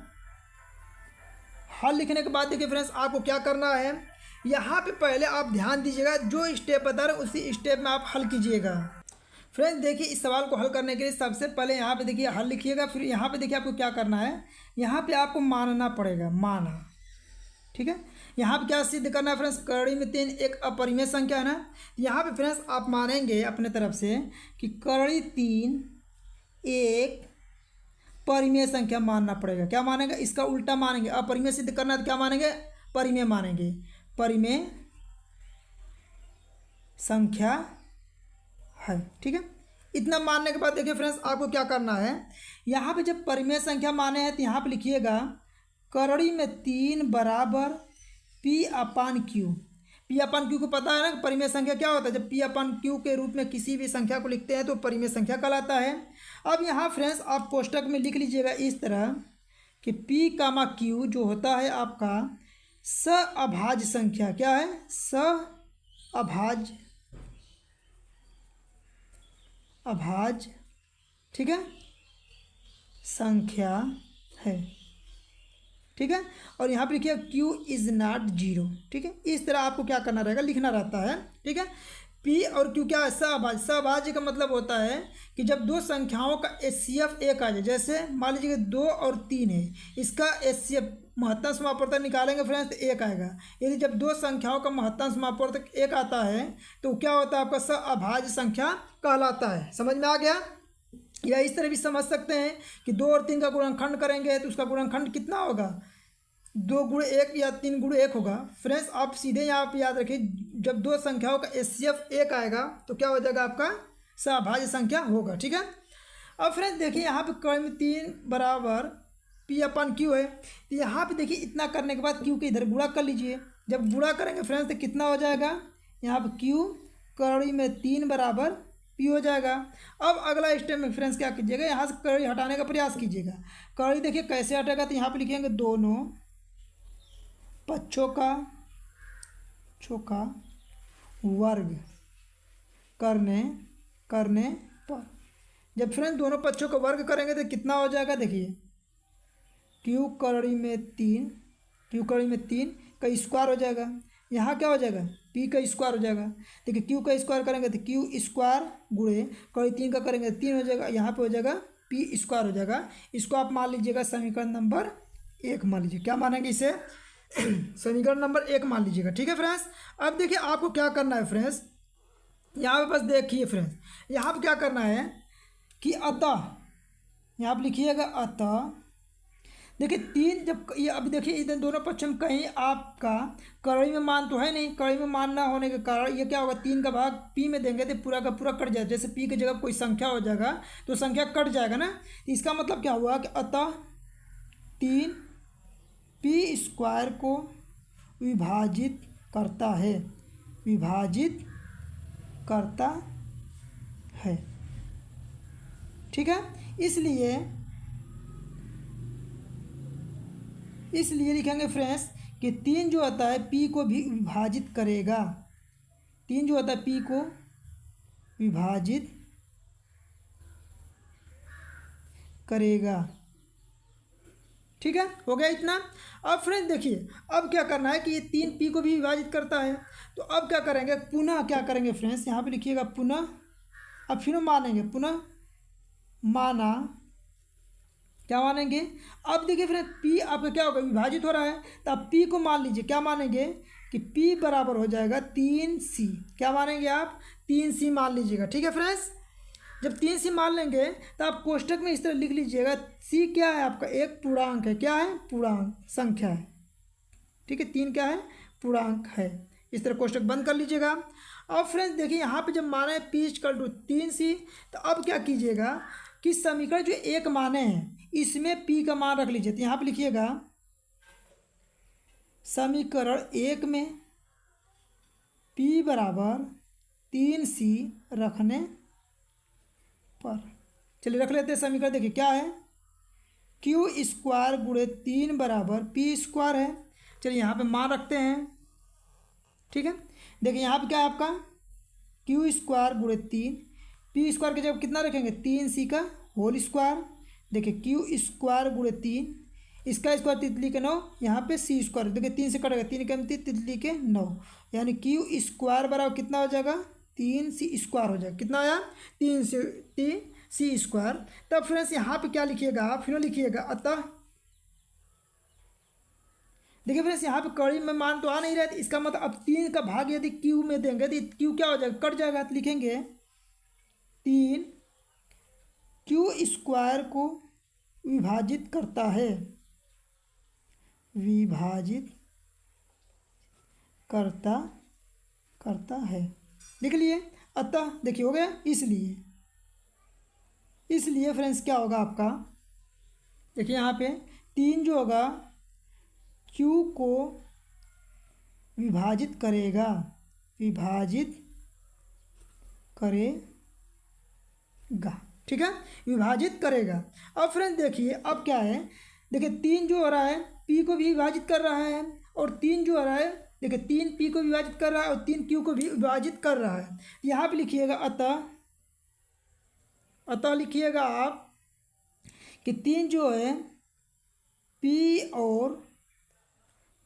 लिखने के बाद देखिए फ्रेंड्स आपको क्या करना है, यहाँ पे पहले आप ध्यान दीजिएगा जो स्टेप बता रहे हैं उसी स्टेप में आप हल कीजिएगा। फ्रेंड्स देखिए इस सवाल को हल करने के लिए सबसे पहले यहाँ पे देखिए हल लिखिएगा, फिर यहाँ पे देखिए आपको क्या करना है, यहाँ पे आपको मानना पड़ेगा, माना। ठीक है, यहाँ पे क्या सिद्ध करना है फ्रेंड्स, कड़ी में 3 एक अपरिमेय संख्या है ना। यहाँ पे फ्रेंड्स आप मानेंगे अपने तरफ से कि कड़ी 3 एक परिमेय संख्या मानना पड़ेगा। क्या मानेंगे, इसका उल्टा मानेंगे। अपरिमेय सिद्ध करना है तो क्या मानेंगे, परिमेय मानेंगे, परिमेय संख्या है। ठीक है, इतना मानने के बाद देखिए फ्रेंड्स आपको क्या करना है, यहाँ पे जब परिमेय संख्या माने हैं तो यहाँ पे लिखिएगा कड़ी में 3 बराबर P अपान Q। P अपान Q को पता है ना परिमेय संख्या क्या होता है, जब P अपान Q के रूप में किसी भी संख्या को लिखते हैं तो परिमेय संख्या कहलाता है। अब यहाँ फ्रेंड्स आप कोष्टक में लिख लीजिएगा इस तरह कि P कामा Q जो होता है आपका सअभाज्य संख्या, क्या है, सअभाज्य ठीक है संख्या है। ठीक है, और यहाँ पे लिखिए Q इज़ नॉट 0। ठीक है, इस तरह आपको क्या करना रहेगा, लिखना रहता है। ठीक है, पी और क्यू क्या है, सहभाज्य। सहभाज्य का मतलब होता है कि जब दो संख्याओं का एचसीएफ एक आ जाए, जैसे मान लीजिए कि 2 और 3 है, इसका एचसीएफ महत्तम समापवर्तक निकालेंगे फ्रेंड्स तो 1 आएगा। यदि जब दो संख्याओं का महत्तम समापवर्तक 1 आता है तो क्या होता है, आपका सहअभाज्य संख्या कहलाता है। समझ में आ गया? या इस तरह भी समझ सकते हैं कि 2 और 3 का गुणनखंड करेंगे तो उसका गुणनखंड कितना होगा, 2 गुण 1 या 3 गुण 1 होगा। फ्रेंड्स आप सीधे यहाँ पे याद रखिए, जब दो संख्याओं का एचसीएफ 1 आएगा तो क्या हो जाएगा, आपका सहभाज्य संख्या होगा। ठीक है। अब फ्रेंड्स देखिए यहाँ पे क्रम 3 बराबर पी अपन क्यू है, तो यहाँ पे देखिए इतना करने के बाद क्यू के इधर गुणा कर लीजिए। जब गुणा करेंगे फ्रेंड्स तो कितना हो जाएगा, यहाँ पे क्यू कड़ी में 3 बराबर पी हो जाएगा। अब अगला स्टेप में फ्रेंड्स क्या कीजिएगा, यहाँ से कड़ी हटाने का प्रयास कीजिएगा। कड़ी देखिए कैसे हटेगा, तो यहाँ पे लिखेंगे दोनों पक्षों का वर्ग करने पर। जब फ्रेंड्स दोनों पक्षों का वर्ग करेंगे तो कितना हो जाएगा, देखिए क्यू कड़ी में 3 का स्क्वायर हो जाएगा। यहाँ क्या हो जाएगा, पी का स्क्वायर हो जाएगा। देखिए क्यू का स्क्वायर करेंगे तो क्यू स्क्वायर गुणे कड़ी 3 का करेंगे तो 3 हो जाएगा। यहाँ पे हो जाएगा पी स्क्वायर हो जाएगा। इसको आप मान लीजिएगा समीकरण नंबर 1 मान लीजिए। क्या मानेंगे इसे, समीकरण नंबर 1 मान लीजिएगा। ठीक है फ्रेंड्स। अब देखिए आपको क्या करना है फ्रेंड्स, यहाँ पे बस देखिए फ्रेंड्स, यहाँ पे क्या करना है कि अतः, यहाँ पे लिखिएगा अतः, देखिए 3 जब ये अभी देखिए इधर दोनों पक्ष में कहीं आपका कड़ी में मान तो है नहीं, कड़ी में मान ना होने के कारण ये क्या होगा, 3 का भाग पी में देंगे तो पूरा का पूरा कट जाएगा। जैसे पी की जगह कोई संख्या हो जाएगा तो संख्या कट जाएगा ना। इसका मतलब क्या हुआ कि अतः 3 पी स्क्वायर को विभाजित करता है। ठीक है। इसलिए लिखेंगे फ्रेंड्स कि 3 जो होता है पी को भी विभाजित करेगा। 3 जो होता है पी को विभाजित करेगा। ठीक है, हो गया इतना। अब फ्रेंड्स देखिए अब क्या करना है कि ये 3 पी को भी विभाजित करता है, तो अब क्या करेंगे, पुनः क्या करेंगे फ्रेंड्स, यहाँ पे लिखिएगा पुनः, अब फिर मानेंगे, पुनः माना, क्या मानेंगे। अब देखिए फ्रेंड्स पी आपका क्या होगा, विभाजित हो रहा है, तो आप पी को मान लीजिए। क्या मानेंगे कि पी बराबर हो जाएगा 3c। क्या मानेंगे आप, 3c मान लीजिएगा। ठीक है फ्रेंड्स। जब 3c मान लेंगे तो आप कोष्टक में इस तरह लिख लीजिएगा, c क्या है आपका, एक पूर्णांक है। क्या है, पूर्णांक संख्या है। ठीक है, 3 क्या है, पूर्णांक है। इस तरह कोष्टक बंद कर लीजिएगा। अब फ्रेंड्स देखिए यहाँ पे जब माना है p इक्वल टू 3c, तो अब क्या कीजिएगा कि समीकरण जो एक माने हैं इसमें p का मान रख लीजिए। तो यहाँ पे लिखिएगा समीकरण 1 में p बराबर 3c रखने पर, चलिए रख लेते हैं समीकरण। देखिए क्या है, क्यू स्क्वायर गुणे 3 बराबर पी स्क्वायर है। चलिए यहाँ पे मान रखते हैं। ठीक है, देखिए यहाँ पे क्या है आपका क्यू स्क्वायर गुणे 3, पी स्क्वायर की जगह कितना रखेंगे, 3c का होल स्क्वायर। देखिए क्यू स्क्वायर गुणे 3, इसका स्क्वायर तितली के 9, यहाँ पे सी स्क्वायर, देखिए 3 से कटेगा, 3 कम 3 तितली के 9, यानी क्यू स्क्वायर बराबर कितना हो जाएगा, 3c स्क्वायर हो जाएगा। कितना आया, 3c स्क्वायर। तब फ्रेंड्स यहाँ पे क्या लिखिएगा आप, फिर लिखिएगा अतः, देखिए फ्रेंड्स यहाँ पे कड़ी में मान तो आ नहीं रहा है, इसका मतलब अब 3 का भाग यदि क्यू में देंगे तो क्यू क्या हो जाएगा, कट जाएगा। तो लिखेंगे 3 क्यू स्क्वायर को विभाजित करता है, विभाजित करता है। लिख लिए। अतः देखिए हो गया। इसलिए फ्रेंड्स क्या होगा आपका, देखिए यहाँ पे 3 जो होगा Q को विभाजित करेगा, ठीक है, विभाजित करेगा। अब फ्रेंड्स देखिए अब क्या है, देखिए 3 जो हो रहा है P को भी विभाजित कर रहा है, और 3 जो हो रहा है, देखिए 3 P को विभाजित कर रहा है और 3 Q को भी विभाजित कर रहा है। यहाँ पे लिखिएगा अतः लिखिएगा आप कि 3 जो है P और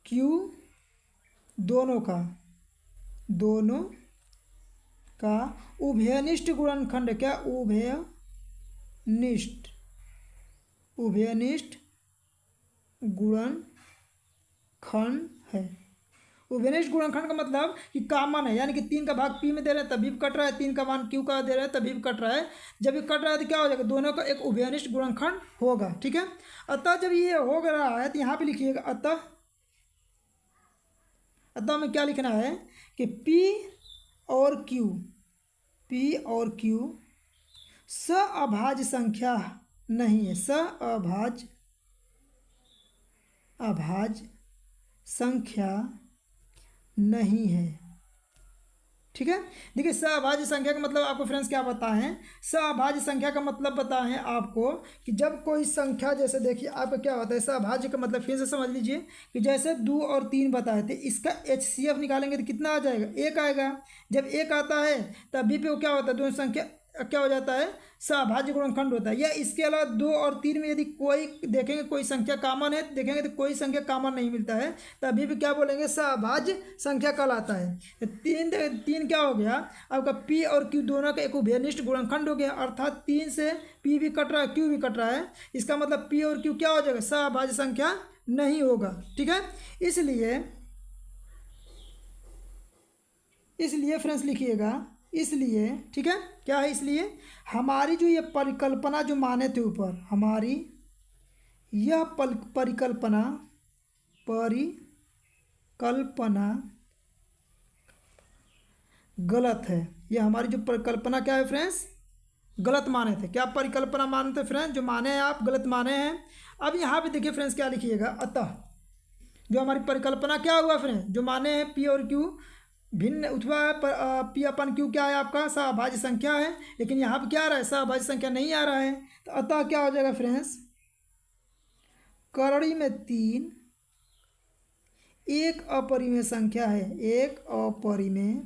Q दोनों का उभयनिष्ठ गुणनखंड, क्या उभयनिष्ठ गुणनखंड है। उभयनिष्ठ गुणनखंड का मतलब कि कॉमन है, यानी कि 3 का भाग p में दे रहे हैं तभी भी कट रहा है, 3 का मान q का दे रहे हैं तभी भी कट रहा है। जब ये कट रहा है तो क्या हो जाएगा, दोनों का एक उभयनिष्ठ गुणनखंड होगा। ठीक है, अतः जब ये हो रहा है तो यहाँ पे लिखिएगा अतः में क्या लिखना है कि p और q सअभाज्य संख्या नहीं है, सअभाज्य संख्या नहीं है। ठीक है, देखिए सअभाज्य संख्या का मतलब आपको फ्रेंड्स क्या बताएं, सअभाज्य संख्या का मतलब बताएं आपको कि जब कोई संख्या, जैसे देखिए आपका क्या होता है सअभाज्य का मतलब, फिर से समझ लीजिए कि जैसे 2 और 3 बताए थे, इसका HCF निकालेंगे तो कितना आ जाएगा, 1 आएगा। जब 1 आता है तभी पे वो क्या होता है, दोनों संख्या क्या हो जाता है, सअभाज्य गुणनखंड होता है। या इसके अलावा 2 और 3 में यदि कोई देखेंगे कोई संख्या कॉमन है, देखेंगे तो कोई संख्या कॉमन नहीं मिलता है, तभी भी क्या बोलेंगे, सअभाज्य संख्या कहलाता है। 3 क्या हो गया आपका, p और q दोनों का एक उभयनिष्ठ गुणनखंड हो गया, अर्थात 3 से p भी कट रहा है, q भी कट रहा है, इसका मतलब p और q क्या हो जाएगा, सअभाज्य संख्या नहीं होगा। ठीक है, इसलिए फ्रेंड्स लिखिएगा, इसलिए ठीक है, क्या है, इसलिए हमारी जो ये परिकल्पना जो माने थे ऊपर, हमारी यह परिकल्पना गलत है। यह हमारी जो परिकल्पना क्या है फ्रेंड्स, गलत माने थे। क्या परिकल्पना माने थे फ्रेंड्स, जो माने हैं आप गलत माने हैं। अब यहाँ पे देखिए फ्रेंड्स क्या लिखिएगा, अतः जो हमारी परिकल्पना क्या हुआ फ्रेंड्स, जो माने हैं p और q भिन्न अथवा p अपन q क्या है आपका, सअभाज्य संख्या है, लेकिन यहाँ पे क्या आ रहा है, सअभाज्य संख्या नहीं आ रहा है। तो अतः क्या हो जाएगा फ्रेंड्स, करड़ी में 3 एक अपरिमेय संख्या है, एक अपरिमेय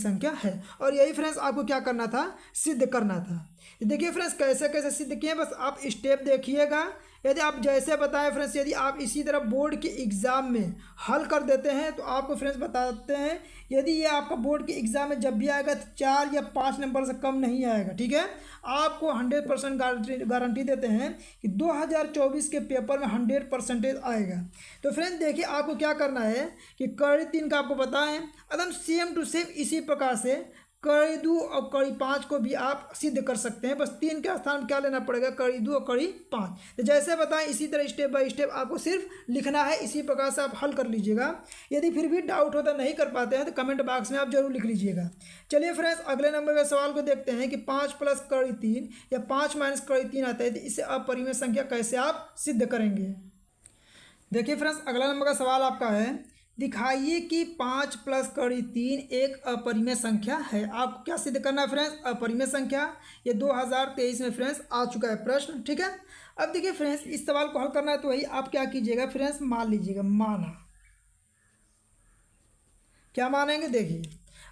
संख्या है। और यही फ्रेंड्स आपको क्या करना था, सिद्ध करना था। देखिए फ्रेंड्स कैसे कैसे सिद्ध किए, बस आप स्टेप देखिएगा। यदि आप जैसे बताएं फ्रेंड्स, यदि आप इसी तरह बोर्ड के एग्ज़ाम में हल कर देते हैं तो आपको फ्रेंड्स बताते हैं, यदि ये आपका बोर्ड के एग्ज़ाम में जब भी आएगा तो 4 या 5 नंबर से कम नहीं आएगा। ठीक है, आपको 100% गारंटी देते हैं कि 2024 के पेपर में 100% आएगा। तो फ्रेंड्स देखिए आपको क्या करना है कि कड़ी 3 का आपको बताएं, एकदम सेम टू सेम इसी प्रकार से कड़ी 2 और कड़ी 5 को भी आप सिद्ध कर सकते हैं। बस 3 के स्थान क्या लेना पड़ेगा, कड़ी 2 और कड़ी 5। तो जैसे बताएं इसी तरह स्टेप बाय स्टेप आपको सिर्फ लिखना है, इसी प्रकार से आप हल कर लीजिएगा। यदि फिर भी डाउट होता नहीं कर पाते हैं तो कमेंट बॉक्स में आप जरूर लिख लीजिएगा। चलिए फ्रेंड्स अगले नंबर के सवाल को देखते हैं कि 5 प्लस कड़ी 3 या 5 माइनस कड़ी 3 आता है, तो इसे अपरिमेय संख्या कैसे आप सिद्ध करेंगे। देखिए फ्रेंड्स अगला नंबर का सवाल आपका है, दिखाइए कि 5 प्लस कड़ी 3 एक अपरिमेय संख्या है। आपको क्या सिद्ध करना है फ्रेंड्स, अपरिमेय संख्या। ये 2023 में फ्रेंड्स आ चुका है प्रश्न। ठीक है, अब देखिए फ्रेंड्स इस सवाल को हल करना है तो वही आप क्या कीजिएगा फ्रेंड्स, मान लीजिएगा, माना, क्या मानेंगे, देखिए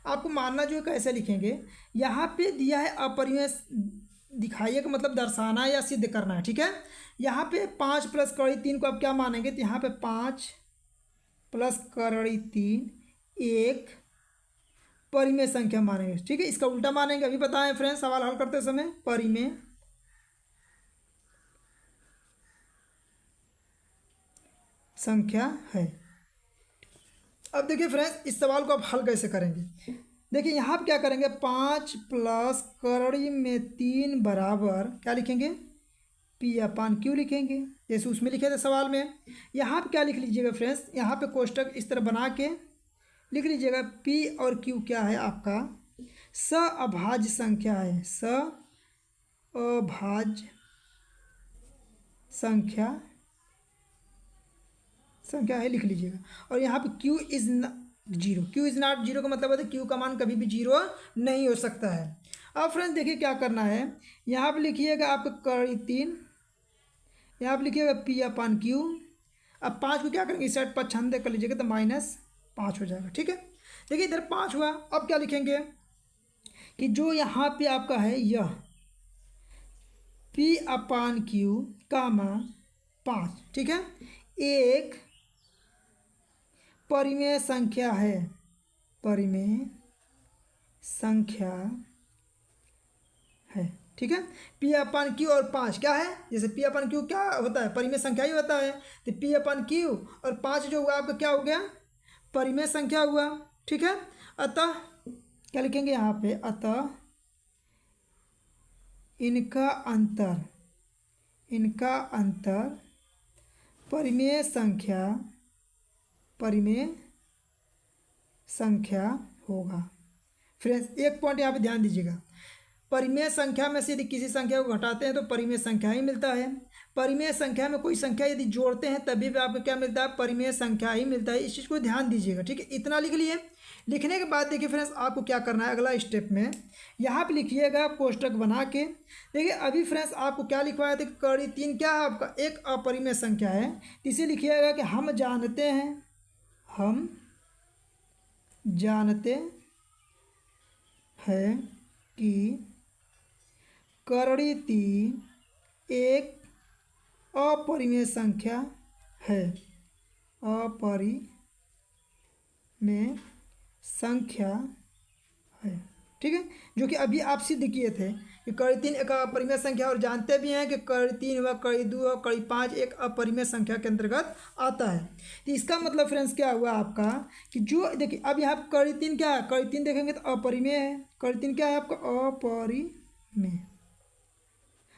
आपको मानना जो है कैसे लिखेंगे, यहाँ पे दिया है अपरिमेय, दिखाइए का मतलब दर्शाना है या सिद्ध करना है। ठीक है, यहाँ पे 5 प्लस कड़ी 3 को आप क्या मानेंगे, तो यहाँ पे 5 प्लस कड़ी 3 एक परिमेय संख्या मानेंगे। ठीक है, इसका उल्टा मानेंगे, अभी बताएं फ्रेंड्स सवाल हल करते समय, परिमेय संख्या है। अब देखिए फ्रेंड्स इस सवाल को आप हल कैसे करेंगे, देखिए यहाँ पे क्या करेंगे, 5 प्लस कड़ी में 3 बराबर क्या लिखेंगे, p/q लिखेंगे, जैसे उसमें लिखे थे सवाल में। यहाँ पे क्या लिख लीजिएगा फ्रेंड्स, यहाँ पे कोष्टक इस तरह बना के लिख लीजिएगा, p और q क्या है आपका, सअभाज्य संख्या है, सअभाज्य संख्या है लिख लीजिएगा। और यहाँ पे q is zero, q is not zero का मतलब है q का मान कभी भी जीरो नहीं हो सकता है। अब फ्रेंड्स देखिए क्या करना है, यहाँ पे लिखिएगा आपका कड़ी 3, यहाँ पे लिखिएगा p/q। अब 5 को क्या करेंगे, इस साइड पक्षांतर कर लीजिएगा तो -5 हो जाएगा। ठीक है, देखिए इधर 5 हुआ। अब क्या लिखेंगे कि जो यहाँ पे आपका है यह p/q कामा 5, ठीक है। एक परिमेय संख्या है, परिमेय संख्या है, ठीक है। पी अपन क्यू और 5 क्या है, जैसे पी अपन क्यू क्या होता है, परिमेय संख्या ही होता है। तो पी अपन क्यू और 5 जो हुआ आपका क्या हो गया, परिमेय संख्या हुआ, ठीक है। अतः क्या लिखेंगे यहाँ पे, अतः इनका अंतर परिमेय संख्या होगा। फ्रेंड्स एक पॉइंट यहाँ पे ध्यान दीजिएगा, परिमेय संख्या में से यदि किसी संख्या को घटाते हैं तो परिमेय संख्या ही मिलता है। परिमेय संख्या में कोई संख्या यदि जोड़ते हैं तभी भी आपको क्या मिलता है, परिमेय संख्या ही मिलता है। इस चीज़ को ध्यान दीजिएगा, ठीक है। इतना लिख लिए। लिखने के बाद देखिए फ्रेंड्स आपको क्या करना है, अगला स्टेप में यहाँ पे लिखिएगा कोष्टक बना के। देखिए अभी फ्रेंड्स आपको क्या लिखवाया था, कड़ी 3 क्या है आपका, एक अपरिमेय संख्या है। इसे लिखिएगा कि हम जानते हैं कि कड़ी 3 एक अपरिमेय संख्या है, अपरिमेय संख्या है, ठीक है। जो कि अभी आप सिद्ध किए थे कि कड़ी 3 एक अपरिमेय संख्या, और जानते भी हैं कि कड़ी 3 व कड़ी 2 और कड़ी 5 एक अपरिमेय संख्या के अंतर्गत आता है। तो इसका मतलब फ्रेंड्स क्या हुआ आपका कि जो देखिए अब यहाँ कड़ी 3 क्या है, कड़ी 3 देखेंगे तो अपरिमेय है। कड़ी 3 क्या है आपका, अपरिमेय,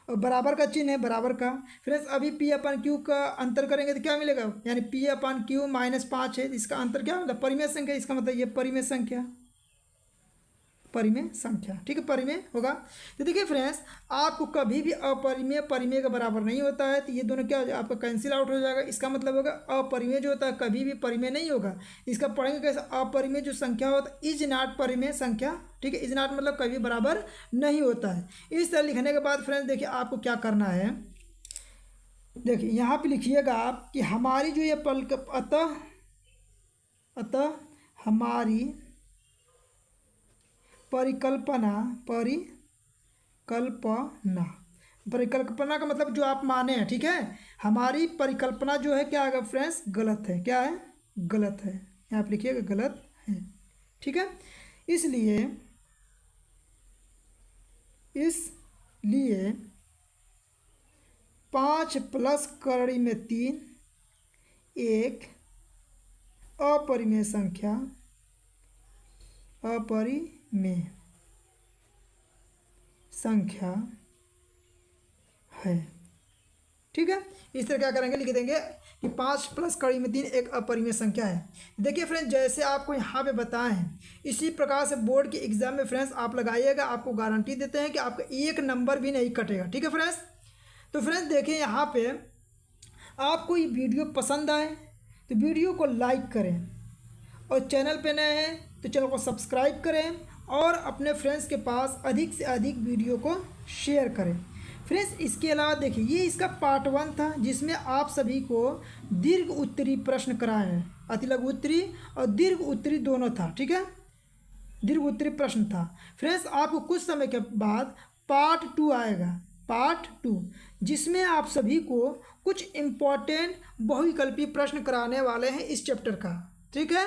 और बराबर का चिन्ह है, बराबर का। फ्रेंड्स अभी पी अपन क्यू का अंतर करेंगे तो क्या मिलेगा, यानी पी अपन क्यू -5 है, इसका अंतर क्या मतलब परिमेय संख्या, इसका मतलब ये परिमेय संख्या, ठीक है, परिमेय होगा। तो देखिए फ्रेंड्स आपको कभी भी अपरिमेय परिमेय के बराबर नहीं होता है, तो ये दोनों क्या हो जाएगा, आपका कैंसिल आउट हो जाएगा। इसका मतलब होगा अपरिमेय जो होता है कभी भी परिमेय नहीं होगा। इसका पढ़ेंगे कैसे, अपरिमेय जो संख्या होता है इज नॉट परिमेय संख्या, ठीक है। इज नॉट मतलब कभी बराबर नहीं होता है। इस तरह लिखने के बाद फ्रेंड्स देखिए आपको क्या करना है, देखिए यहाँ पे लिखिएगा आप कि हमारी जो ये अतः हमारी परिकल्पना का मतलब जो आप माने हैं, ठीक है। हमारी परिकल्पना जो है क्या है फ्रेंड्स, गलत है, क्या है, गलत है। यहाँ पे लिखिएगा गलत है, ठीक है। इसलिए 5 प्लस कड़ी में 3 एक अपरिमेय संख्या है, ठीक है। इस तरह क्या करेंगे, लिख देंगे कि 5 प्लस कड़ी में 3 एक अपरिमेय संख्या है। देखिए फ्रेंड्स जैसे आपको यहाँ पे बताए हैं इसी प्रकार से बोर्ड के एग्जाम में फ्रेंड्स आप लगाइएगा, आपको गारंटी देते हैं कि आपका एक नंबर भी नहीं कटेगा, ठीक है फ्रेंड्स। तो फ्रेंड्स देखिए यहाँ पे आपको ये वीडियो पसंद आए तो वीडियो को लाइक करें, और चैनल पे नए हैं तो चैनल को सब्सक्राइब करें, और अपने फ्रेंड्स के पास अधिक से अधिक वीडियो को शेयर करें। फ्रेंड्स इसके अलावा देखिए ये इसका पार्ट 1 था जिसमें आप सभी को दीर्घ उत्तरी प्रश्न कराए हैं, अतिलघु उत्तरी और दीर्घ उत्तरी दोनों था, ठीक है। दीर्घ उत्तरी प्रश्न था। फ्रेंड्स आपको कुछ समय के बाद पार्ट 2 आएगा, पार्ट 2 जिसमें आप सभी को कुछ इम्पोर्टेंट बहुविकल्पी प्रश्न कराने वाले हैं इस चैप्टर का, ठीक है।